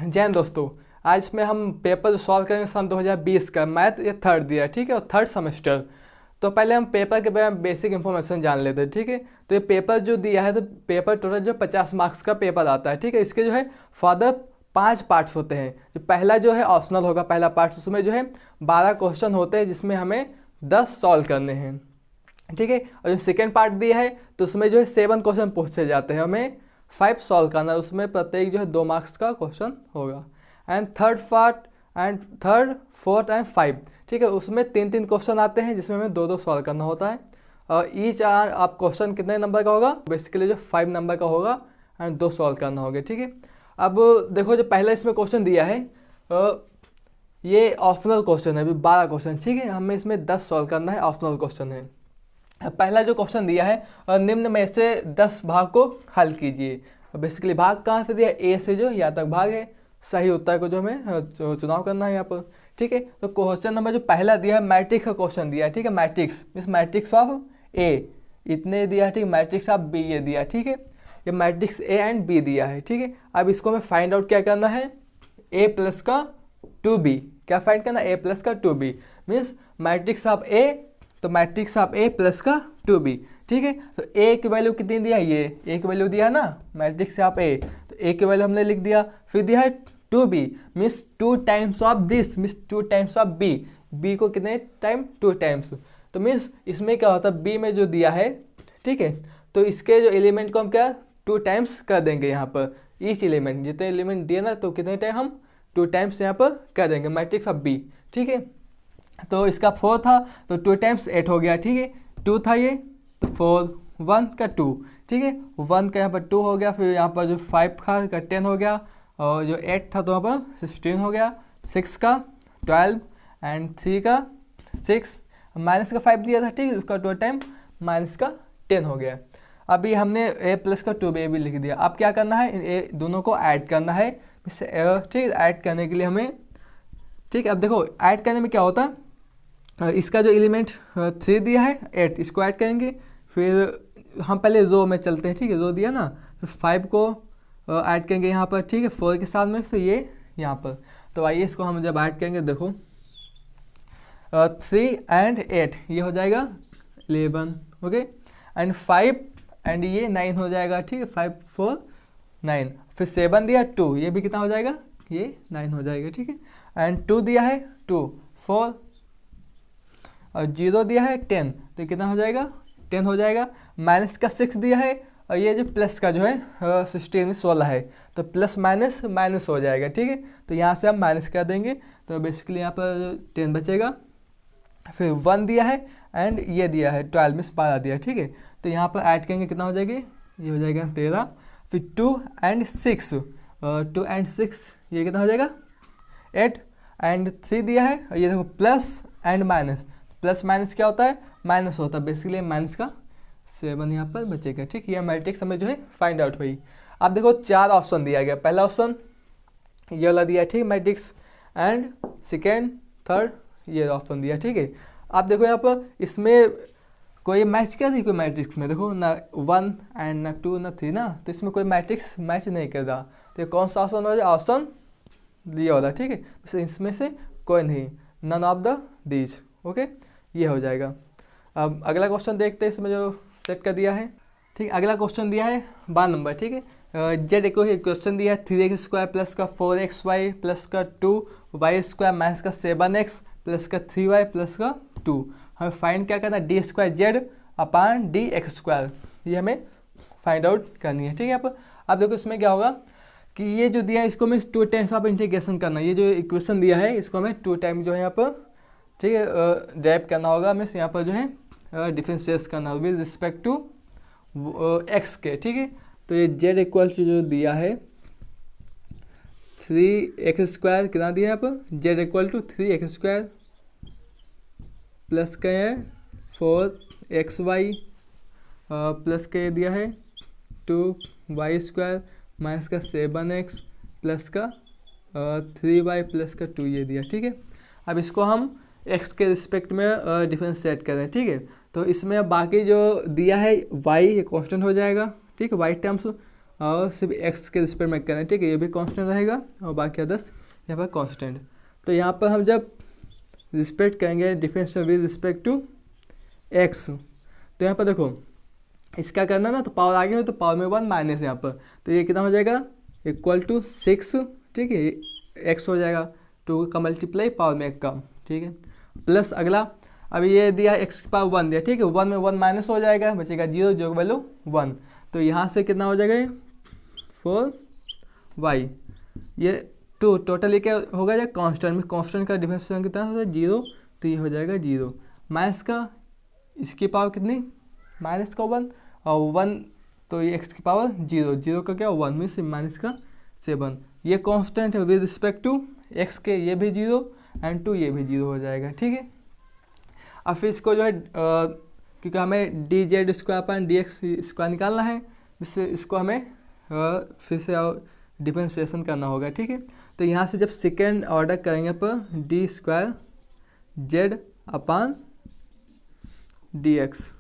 जैन दोस्तों, आज में हम पेपर सॉल्व करेंगे सन 2020 का मैथ, ये थर्ड दिया, ठीक है, और थर्ड सेमेस्टर। तो पहले हम पेपर के बारे में बेसिक इन्फॉर्मेशन जान लेते हैं, ठीक है। तो ये पेपर जो दिया है, तो पेपर टोटल जो 50 मार्क्स का पेपर आता है, ठीक है। इसके जो है फर्दर 5 पार्ट्स होते हैं। जो पहला जो है ऑप्शनल होगा, पहला पार्ट, उसमें जो है 12 क्वेश्चन होते हैं, जिसमें हमें 10 सॉल्व करने हैं, ठीक है। और जो सेकेंड पार्ट दिया है, तो उसमें जो है 7 क्वेश्चन पूछे जाते हैं, हमें 5 सॉल्व करना है, उसमें प्रत्येक जो है 2 मार्क्स का क्वेश्चन होगा। And third part and third, fourth and 5, ठीक है, उसमें 3-3 क्वेश्चन आते हैं, जिसमें हमें 2-2 सॉल्व करना होता है। और ईच आप क्वेश्चन कितने नंबर का होगा, बेसिकली जो 5 नंबर का होगा एंड 2 सॉल्व करना होगा, ठीक है। अब देखो, जो पहला इसमें क्वेश्चन दिया है, ये ऑप्शनल क्वेश्चन है, अभी 12 क्वेश्चन, ठीक है, हमें इसमें 10 सॉल्व करना है, ऑप्शनल क्वेश्चन है। पहला जो क्वेश्चन दिया है, निम्न में से 10 भाग को हल कीजिए। बेसिकली भाग कहाँ से दिया, ए से जो यहाँ तक भाग है, सही उत्तर को जो हमें चुनाव करना है यहाँ पर, ठीक है। तो क्वेश्चन नंबर जो पहला दिया है, मैट्रिक्स का क्वेश्चन दिया है, ठीक है। मैट्रिक्स मीन्स मैट्रिक्स ऑफ ए इतने दिया है, ठीक है। मैट्रिक्स ऑफ बी ये दिया, ठीक है। ये मैट्रिक्स ए एंड बी दिया है, ठीक है। अब इसको हमें फाइंड आउट क्या करना है, ए प्लस का 2b, क्या फाइंड करना है, ए प्लस का 2b मीन्स मैट्रिक्स ऑफ ए, तो मैट्रिक्स ऑफ ए प्लस का 2b, ठीक है। तो ए की वैल्यू कितनी दिया, ये ए की वैल्यू दिया ना, मैट्रिक्स ऑफ ए, तो ए की वैल्यू हमने लिख दिया। फिर दिया है 2b means 2 times of this, means 2 times of b, b को कितने टाइम, 2 टाइम्स। तो मीन्स इसमें क्या होता है, b में जो दिया है, ठीक है, तो इसके जो एलिमेंट को हम क्या 2 टाइम्स कर देंगे यहाँ पर, ईच एलिमेंट जितने एलिमेंट दिए ना, तो कितने टाइम हम 2 टाइम्स यहाँ पर कर देंगे मैट्रिक्स ऑफ बी, ठीक है। तो इसका 4 था, तो 2 टाइम्स 8 हो गया, ठीक है। 2 था ये, तो 4, 1 का 2, ठीक है, 1 का यहाँ पर 2 हो गया। फिर यहाँ पर जो 5 का 10 हो गया, और जो 8 था तो यहाँ पर 16 हो गया। 6 का 12 एंड 3 का 6, माइनस का 5 दिया था, ठीक है, उसका 2 टाइम माइनस का 10 हो गया। अभी हमने a प्लस का 2b भी लिख दिया। अब क्या करना है, ए दोनों को ऐड करना है, ठीक है। ऐड करने के लिए हमें, ठीक है, अब देखो ऐड करने में क्या होता है, इसका जो एलिमेंट 3 दिया है 8, इसको ऐड करेंगे। फिर हम पहले रो में चलते हैं, ठीक है, रो दिया ना, फिर 5 को ऐड करेंगे यहाँ पर, ठीक है, 4 के साथ में, फिर ये यहाँ पर। तो आइए इसको हम जब ऐड करेंगे, देखो 3 एंड 8 ये हो जाएगा 11, ओके, एंड 5 एंड ये 9 हो जाएगा, ठीक है, 5 4 9। फिर 7 दिया 2, ये भी कितना हो जाएगा, ये 9 हो जाएगा, ठीक है। एंड 2 दिया है 2 4, और 0 दिया है 10, तो कितना हो जाएगा, 10 हो जाएगा। माइनस का 6 दिया है, और ये जो प्लस का जो है 16 में 16 है, तो प्लस माइनस माइनस हो जाएगा, ठीक है। तो यहाँ से हम माइनस कर देंगे, तो बेसिकली यहाँ पर 10 बचेगा। फिर 1 दिया है एंड ये दिया है 12 में 12 दिया है, ठीक है। तो यहाँ पर ऐड करेंगे, कितना हो जाएगा, ये हो जाएगा 13। फिर 2 एंड 6, 2 एंड 6 ये कितना हो जाएगा 8, एंड 3 दिया है, और ये देखो plus and minus, plus minus क्या होता है, माइनस होता है, बेसिकली माइनस का 7 यहाँ पर बचेगा, ठीक है। ये मैट्रिक्स हमें जो है फाइंड आउट हुई। अब देखो 4 ऑप्शन दिया गया, पहला ऑप्शन ये वाला दिया है, ठीक है, मैट्रिक्स, एंड सेकेंड थर्ड ये ऑप्शन दिया, ठीक है। आप देखो यहाँ पर इसमें कोई मैच क्या थी, कोई मैट्रिक्स में देखो ना 1 एंड ना 2 ना 3 ना, तो इसमें कोई मैट्रिक्स मैच नहीं कर रहा, तो कौन सा ऑप्शन हो जाए, ऑप्शन दिया वाला, ठीक है, इसमें से कोई नहीं, none of the these, okay, ये हो जाएगा। अब अगला क्वेश्चन देखते हैं, इसमें जो सेट कर दिया है, ठीक है। अगला क्वेश्चन दिया है 12 नंबर, ठीक है। जेड क्वेश्चन दिया है 3x² प्लस का 4xy प्लस का 2y² माइनस का 7x प्लस का 3y प्लस का 2। हमें फाइंड क्या करना है, d² अपॉन dx², ये हमें फाइंड आउट करनी है, ठीक है। यहाँ पर अब देखो इसमें क्या होगा कि ये जो दिया है, इसको हमें 2 टाइम्स आप इंटीग्रेशन करना है। ये जो इक्वेशन दिया है, इसको हमें 2 टाइम जो है यहाँ पर, ठीक है, ड्राइव करना होगा, मीन्स यहाँ पर जो है डिफरेंशिएट करना होगा विद रिस्पेक्ट टू x के, ठीक है। तो ये z इक्वल टू जो दिया है 3x² कितना दिया है यहाँ पर, z equal to 3x² plus का है 4xy प्लस का ये दिया है 2y² माइनस का 7x प्लस का 3y प्लस का 2 ये दिया, ठीक है। अब इसको हम x के रिस्पेक्ट में डिफरेंशिएट करें, ठीक है। तो इसमें बाकी जो दिया है y ये कांस्टेंट हो जाएगा, ठीक है, y टर्म्स, और सिर्फ एक्स के रिस्पेक्ट में करना है, ठीक है। ये भी कांस्टेंट रहेगा और बाकी अदर्स यहाँ पर कांस्टेंट। तो यहाँ पर हम जब रिस्पेक्ट करेंगे difference with respect to X, तो यहाँ पर देखो इसका करना ना, तो पावर आगे हो तो पावर में 1 माइनस यहाँ पर, तो ये कितना हो जाएगा इक्वल टू 6, ठीक है। एक्स हो जाएगा 2 का मल्टीप्लाई पावर में 1 कम, ठीक है। प्लस अगला अब ये दिया एक्स की पावर 1 दिया, ठीक है। 1 में 1 माइनस हो जाएगा, बचेगा 0, जो वैल्यू 1। तो यहाँ से कितना हो जाएगा 4y, ये 2 टोटल ये क्या होगा जाए कांस्टेंट में, कांस्टेंट का डिफरेंशिएशन कितना होगा 0, तो ये हो जाएगा 0। माइनस का इसकी पावर कितनी माइनस का 1 और 1, तो ये एक्स की पावर 0, 0 का क्या 1 में से माइनस का 7। ये कांस्टेंट है विद रिस्पेक्ट टू एक्स के, ये भी 0 एंड 2 ये भी 0 हो जाएगा, ठीक है। अब फिर इसको जो है क्योंकि हमें D Z square upon D x square निकालना है, इससे इसको हमें फिर से डिफरेंशिएशन करना होगा, ठीक है। तो यहाँ से जब सेकेंड ऑर्डर करेंगे पर D square z upon D x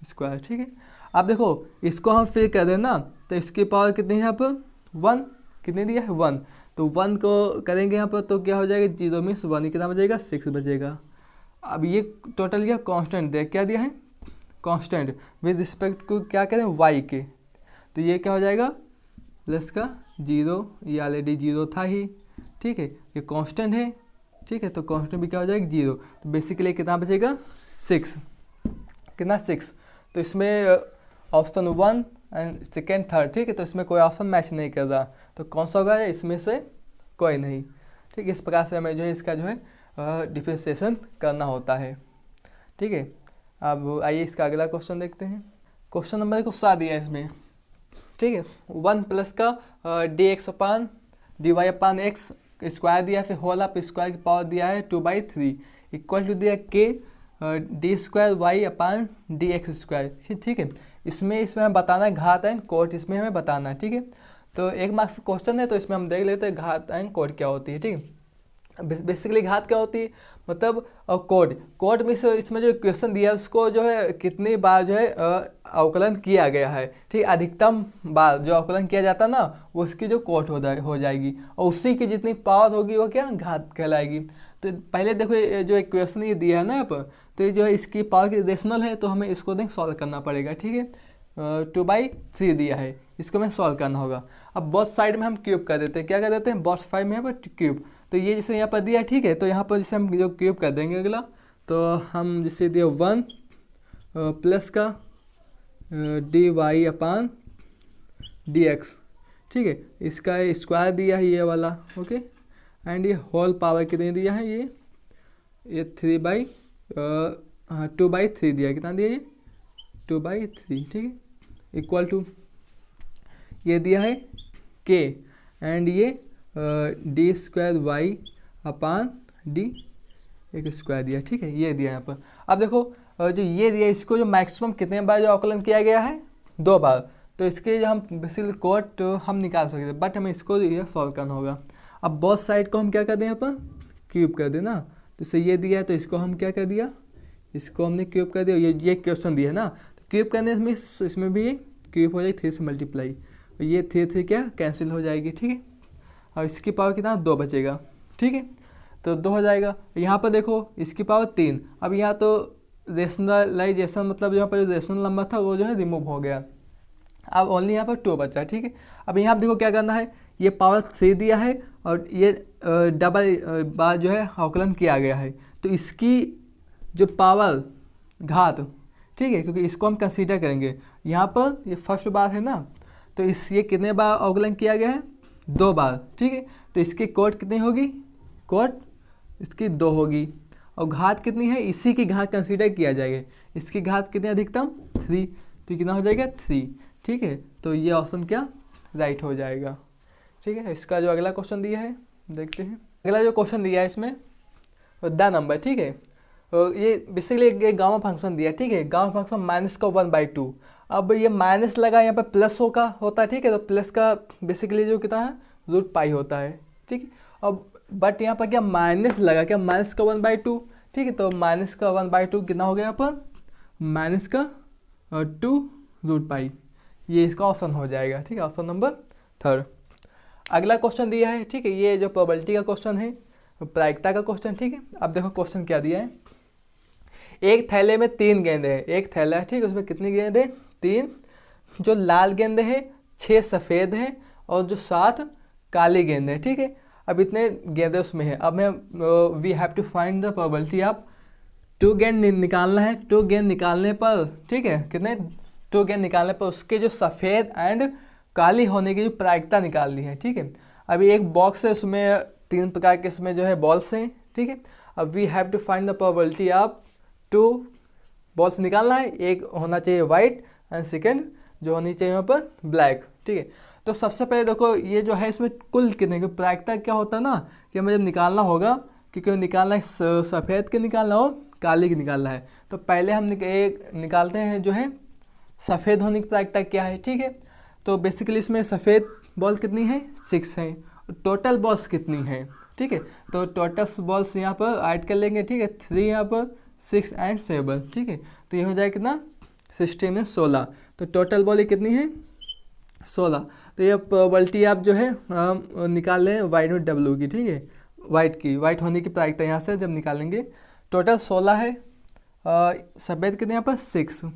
square, ठीक है। अब देखो इसको हम फिर कर दें ना, तो इसकी पावर कितनी है यहाँ पर 1, कितनी दिया है 1, तो 1 को करेंगे यहाँ पर तो क्या हो जाएगा 0 मीन्स 1, कितना बचेगा 6 बचेगा। अब ये टोटल क्या कांस्टेंट दिया, क्या दिया है कांस्टेंट विद रिस्पेक्ट टू क्या करें y के, तो ये क्या हो जाएगा प्लस का 0, ये ऑलरेडी 0 था ही, ठीक है। ये कांस्टेंट है, ठीक है, तो कांस्टेंट भी क्या हो जाएगा 0, तो बेसिकली कितना बचेगा 6, कितना 6। तो इसमें ऑप्शन 1 एंड सेकेंड थर्ड, ठीक है, तो इसमें कोई ऑप्शन मैच नहीं कर रहा, तो कौन सा होगा इसमें से कोई नहीं, ठीक है। इस प्रकार से हमें जो है इसका जो है डिफरेंशिएशन करना होता है, ठीक है। अब आइए इसका अगला क्वेश्चन देखते हैं। क्वेश्चन नंबर को 7 दिया है इसमें, ठीक है। 1 प्लस का डी एक्स अपान डी वाई अपान एक्स स्क्वायर दिया, फिर होल ऑफ स्क्वायर की पावर दिया है 2/3 इक्वल टू दिया के डी स्क्वायर वाई अपान डी एक्स स्क्वायर, ठीक है। इसमें हमें बताना है घात एंड कोट, इसमें हमें बताना है, ठीक है। तो 1 मार्क्स क्वेश्चन है, तो इसमें हम देख लेते हैं घात एंड कोट क्या होती है, ठीक है। बेसिकली घात क्या होती है मतलब कोड में से इसमें जो क्वेश्चन दिया है उसको जो है कितनी बार जो है अवकलन किया गया है, ठीक। अधिकतम बार जो अवकलन किया जाता है ना वो उसकी जो कोट हो जाएगी, और उसी की जितनी पावर होगी वो क्या घात कहलाएगी। तो पहले देखो ये जो एक क्वेश्चन ये दिया है ना यहाँ पर, तो ये जो है इसकी पावर की रेशनल है, तो हमें इसको देख सॉल्व करना पड़ेगा, ठीक है। 2/3 दिया है, इसको हमें सॉल्व करना होगा। अब बोथ साइड में हम क्यूब कर देते हैं, क्या कर देते हैं बोथ साइड में यहाँ पर क्यूब, तो ये जैसे यहाँ पर दिया, ठीक है। तो यहाँ पर जैसे हम जो क्यूब कर देंगे अगला, तो हम जैसे दिया 1 प्लस का डी वाई अपान डी एक्स, ठीक है। इसका स्क्वायर दिया है ये वाला, ओके। एंड ये होल पावर कितनी दिया है ये 2/3 दिया है, कितना दिया ये 2/3, ठीक है। इक्वल टू ये दिया है के एंड ये डी स्क्वायर वाई अपान डी एक स्क्वायर दिया, ठीक है। ये दिया यहाँ पर। अब देखो जो ये दिया इसको जो मैक्सिमम कितने बार जो आकलन किया गया है 2 बार, तो इसके जो हम बेसिकली कोट हम निकाल सकते हैं, बट हमें इसको ये सॉल्व करना होगा। अब बोथ साइड को हम क्या कर दें यहाँ पर क्यूब कर दें ना, तो इसे ये दिया है तो इसको हम क्या कर दिया, इसको हमने क्यूब कर दिया। ये क्वेश्चन दिया है ना, तो क्यूब करने में इसमें भी ये क्यूब हो जाएगी 3 से मल्टीप्लाई, ये 3 क्या कैंसिल हो जाएगी, ठीक है। और इसकी पावर कितना 2 बचेगा, ठीक है। तो 2 हो जाएगा। यहाँ पर देखो इसकी पावर 3, अब यहाँ तो रेशनलाइजेशन मतलब यहाँ पर जो रेशनल नंबर था वो जो है रिमूव हो गया, अब ओनली यहाँ पर 2 बचा, ठीक है। अब यहाँ देखो क्या करना है, ये पावर 3 दिया है और ये डबल बार जो है अवकलन किया गया है, तो इसकी जो पावर घात, ठीक है, क्योंकि इसको हम कंसीडर करेंगे। यहाँ पर ये फर्स्ट बार है ना, तो ये कितने बार अवकलन किया गया है 2 बार, ठीक है। तो इसकी कोट कितनी होगी, कोट इसकी 2 होगी, और घात कितनी है, इसी की घात कंसीडर किया जाएगा। इसकी घात कितनी अधिकतम 3, तो कितना हो जाएगा 3, ठीक है। तो ये ऑप्शन क्या राइट हो जाएगा, ठीक है। इसका जो अगला क्वेश्चन दिया है देखते हैं। अगला जो क्वेश्चन दिया है इसमें द नंबर, ठीक है। ये बेसिकली एक गामा फंक्शन दिया, ठीक है। गामा फंक्शन माइनस का 1/2, अब ये माइनस लगा यहाँ पर प्लस होता है, ठीक है। तो प्लस का बेसिकली जो कितना है √π होता है, ठीक है। अब बट यहाँ पर क्या माइनस लगा, क्या माइनस का 1/2, ठीक है। तो माइनस का 1/2 कितना हो गया यहाँ पर माइनस का 2 √π, ये इसका ऑप्शन हो जाएगा, ठीक है, ऑप्शन नंबर 3। अगला क्वेश्चन दिया है, ठीक है, ये जो प्रोबेबिलिटी का क्वेश्चन है, प्रायिकता का क्वेश्चन, ठीक है। अब देखो क्वेश्चन क्या दिया है, एक थैले में 3 गेंदे हैं, एक थैला है, ठीक है, उसमें कितनी गेंद है, 3, जो लाल गेंदे हैं 6 सफ़ेद हैं और जो 7 काली गेंदे हैं, ठीक है। अब इतने गेंदे उसमें हैं, अब मैं we have to find the probability of 2 गेंद निकालना है। 2 गेंद निकालने पर, ठीक है, कितने 2 गेंद निकालने पर उसके जो सफ़ेद एंड काली होने की जो प्रायिकता निकालनी है, ठीक है। अभी एक बॉक्स है, उसमें 3 प्रकार के इसमें जो है बॉल्स हैं, ठीक है। अब we have to find the probability of 2 balls निकालना है, एक होना चाहिए वाइट एंड सेकेंड जो होनी चाहिए वहाँ पर ब्लैक, ठीक है। तो सबसे पहले देखो ये जो है इसमें कुल कितने की प्रायिकता क्या होता है ना, कि हमें जब निकालना होगा, क्योंकि निकालना है सफ़ेद के निकालना हो काली की निकालना है, तो पहले हम एक निकालते हैं जो है सफ़ेद होने की प्रायिकता क्या है, ठीक है। तो बेसिकली इसमें सफ़ेद बॉल कितनी है, 6 है, टोटल बॉल्स कितनी है, ठीक है। तो टोटल बॉल्स यहाँ पर ऐड कर लेंगे, ठीक है, 3 यहाँ पर 6 एंड 7, ठीक है। तो ये हो जाएगा कितना, 16 में 16, तो टोटल बॉल कितनी है 16। तो ये प्रोबेबिलिटी आप जो है निकाल लें वाइट और डब्लू की, ठीक है, वाइट होने की प्रायिकता यहाँ से जब निकालेंगे, टोटल 16 है, सफ़ेद कितने यहाँ पर 6,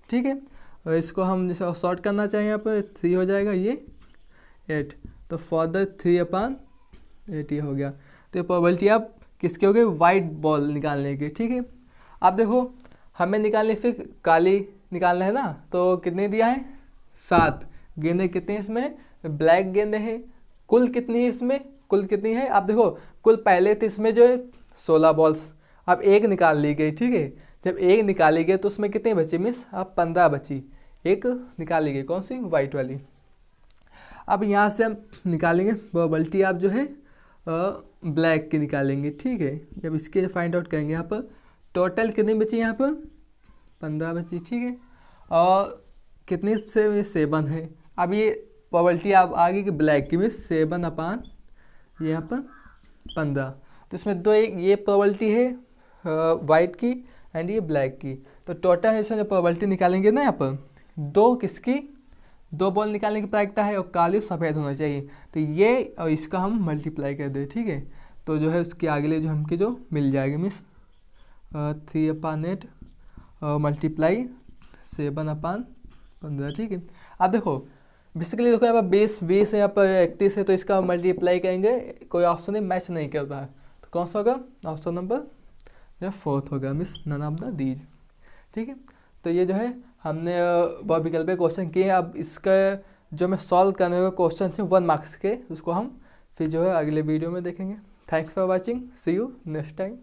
ठीक है। और इसको हम जैसे शॉर्ट करना चाहें यहाँ पर 3 हो जाएगा, ये 8, तो फॉर 3/8 ये हो गया। तो ये प्रोबेबिलिटी आप किसके हो गए, वाइट बॉल निकालने की, ठीक है। अब देखो हमें निकालने फिर काली निकालना है ना, तो कितने दिया है 7 गेंदें, कितने इसमें ब्लैक गेंदें हैं, कुल कितनी है इसमें, कुल कितनी है, आप देखो कुल पहले तो इसमें जो है 16 बॉल्स, अब एक निकाल ली गई, ठीक है। जब एक निकाली गई तो उसमें कितने बची मिस, अब 15 बची, एक निकाली गई, कौन सी, वाइट वाली। अब यहाँ से हम निकालेंगे प्रोबेबिलिटी आप जो है ब्लैक की निकालेंगे, ठीक है। जब इसके फाइंड आउट करेंगे यहाँ पर टोटल कितनी बची, यहाँ पर 15 बची, ठीक है, और कितनी से 7 है। अब ये प्रोबेबिलिटी आप आगे कि ब्लैक की भी 7/, यहाँ पर 15, तो इसमें दो, एक ये प्रोबेबिलिटी है वाइट की एंड ये ब्लैक की, तो टोटल इसमें जो प्रोबेबिलिटी निकालेंगे ना, यहाँ पर 2 किसकी, 2 बॉल निकालने की प्रायिकता है और काली सफ़ेद होना चाहिए, तो ये और इसका हम मल्टीप्लाई कर दें, ठीक है। तो जो है उसके आगे जो हमके जो मिल जाएगी मिस 3/8 मल्टीप्लाई 7/15, ठीक है। अब देखो बेसिकली देखो यहाँ पर 20 है, यहाँ पर 31 है, तो इसका मल्टीप्लाई करेंगे, कोई ऑप्शन मैच नहीं कर रहा है, तो कौन सा होगा, ऑप्शन नंबर 4 होगा मिस, नन ऑफ द दीज, ठीक है। तो ये जो है हमने बहुत विकल्प क्वेश्चन किए। अब इसका जो मैं सॉल्व करने का क्वेश्चन थे 1 मार्क्स के, उसको हम फिर जो है अगले वीडियो में देखेंगे। Thanks for watching, see you next time.